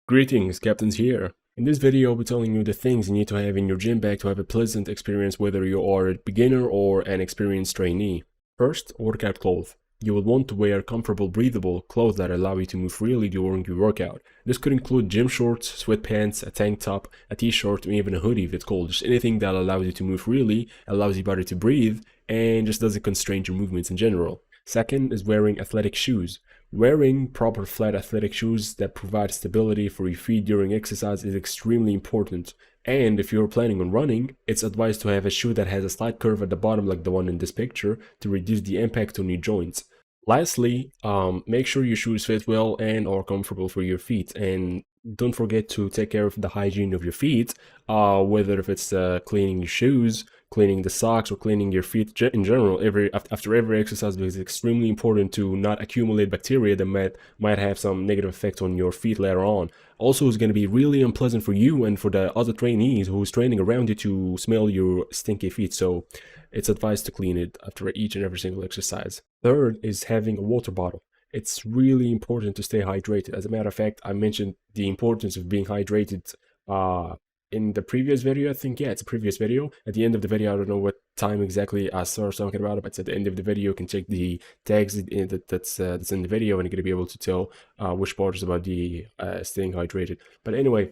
Greetings, Captains here. In this video, I'll be telling you the things you need to have in your gym bag to have a pleasant experience whether you are a beginner or an experienced trainee. First, workout clothes. You will want to wear comfortable, breathable clothes that allow you to move freely during your workout. This could include gym shorts, sweatpants, a tank top, a t-shirt, or even a hoodie if it's cold. Just anything that allows you to move freely, allows your body to breathe, and just doesn't constrain your movements in general. Second is wearing athletic shoes. Wearing proper flat athletic shoes that provide stability for your feet during exercise is extremely important. And if you're planning on running, it's advised to have a shoe that has a slight curve at the bottom like the one in this picture to reduce the impact on your joints. Lastly, make sure your shoes fit well and are comfortable for your feet. And don't forget to take care of the hygiene of your feet, whether if it's cleaning your shoes, cleaning the socks, or cleaning your feet in general after every exercise, because it's extremely important to not accumulate bacteria that might have some negative effect on your feet later on. Also, it's going to be really unpleasant for you and for the other trainees who's training around you to smell your stinky feet, so it's advised to clean it after each and every single exercise. Third is having a water bottle. It's really important to stay hydrated. As a matter of fact, I mentioned the importance of being hydrated in the previous video. I think, yeah, it's a previous video. At the end of the video, I don't know what time exactly I started talking about it, but at the end of the video, you can check the tags that's in the video, and you're going to be able to tell which part is about the staying hydrated. But anyway,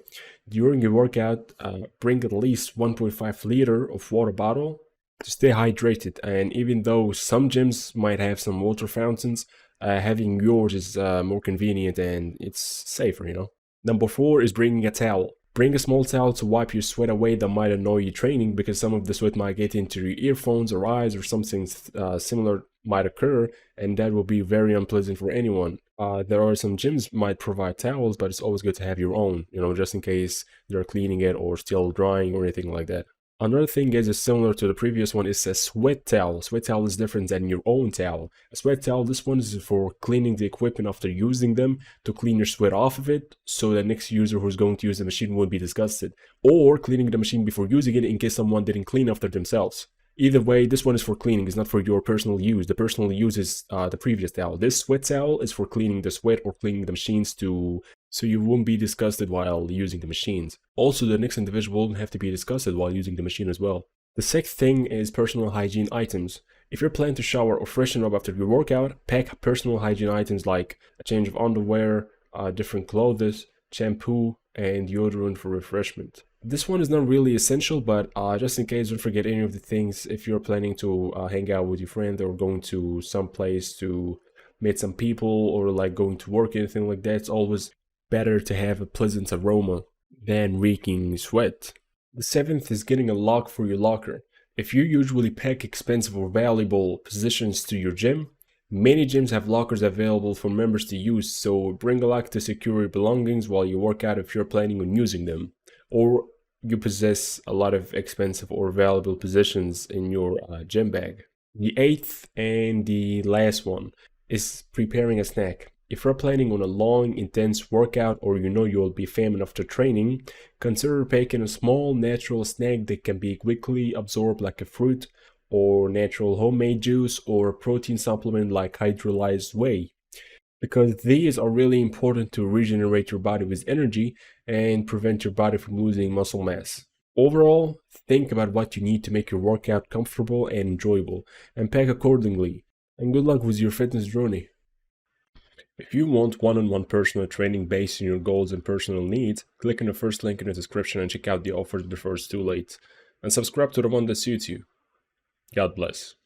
during your workout, bring at least 1.5 liter of water bottle to stay hydrated. And even though some gyms might have some water fountains, having yours is more convenient and it's safer, you know. Number 4 is bringing a towel. Bring a small towel to wipe your sweat away that might annoy you training, because some of the sweat might get into your earphones or eyes, or something similar might occur, and that will be very unpleasant for anyone. There are some gyms might provide towels, but it's always good to have your own, you know, just in case they're cleaning it or still drying or anything like that. Another thing is similar to the previous one, is a sweat towel. Sweat towel is different than your own towel. A sweat towel, this one is for cleaning the equipment after using them, to clean your sweat off of it, so the next user who's going to use the machine won't be disgusted. Or cleaning the machine before using it in case someone didn't clean after themselves. Either way, this one is for cleaning, it's not for your personal use. The personal use is the previous towel. This sweat towel is for cleaning the sweat or cleaning the machines so you won't be disgusted while using the machines. Also, the next individual won't have to be disgusted while using the machine as well. The sixth thing is personal hygiene items. If you're planning to shower or freshen up after your workout, pack personal hygiene items like a change of underwear, different clothes, shampoo, and deodorant for refreshment. This one is not really essential, but just in case, don't forget any of the things if you're planning to hang out with your friend or going to some place to meet some people, or like going to work, anything like that. It's always better to have a pleasant aroma than reeking sweat. The seventh is getting a lock for your locker. If you usually pack expensive or valuable possessions to your gym, many gyms have lockers available for members to use, so bring a lock to secure your belongings while you work out if you're planning on using them, or you possess a lot of expensive or valuable possessions in your gym bag. The eighth and the last one is preparing a snack. If you're planning on a long, intense workout, or you know you'll be famine after training, consider packing a small, natural snack that can be quickly absorbed, like a fruit, or natural homemade juice, or a protein supplement like hydrolyzed whey, because these are really important to regenerate your body with energy and prevent your body from losing muscle mass. Overall, think about what you need to make your workout comfortable and enjoyable, and pack accordingly. And good luck with your fitness journey. If you want one-on-one personal training based on your goals and personal needs, click on the first link in the description and check out the offers before it's too late. And subscribe to the one that suits you. God bless.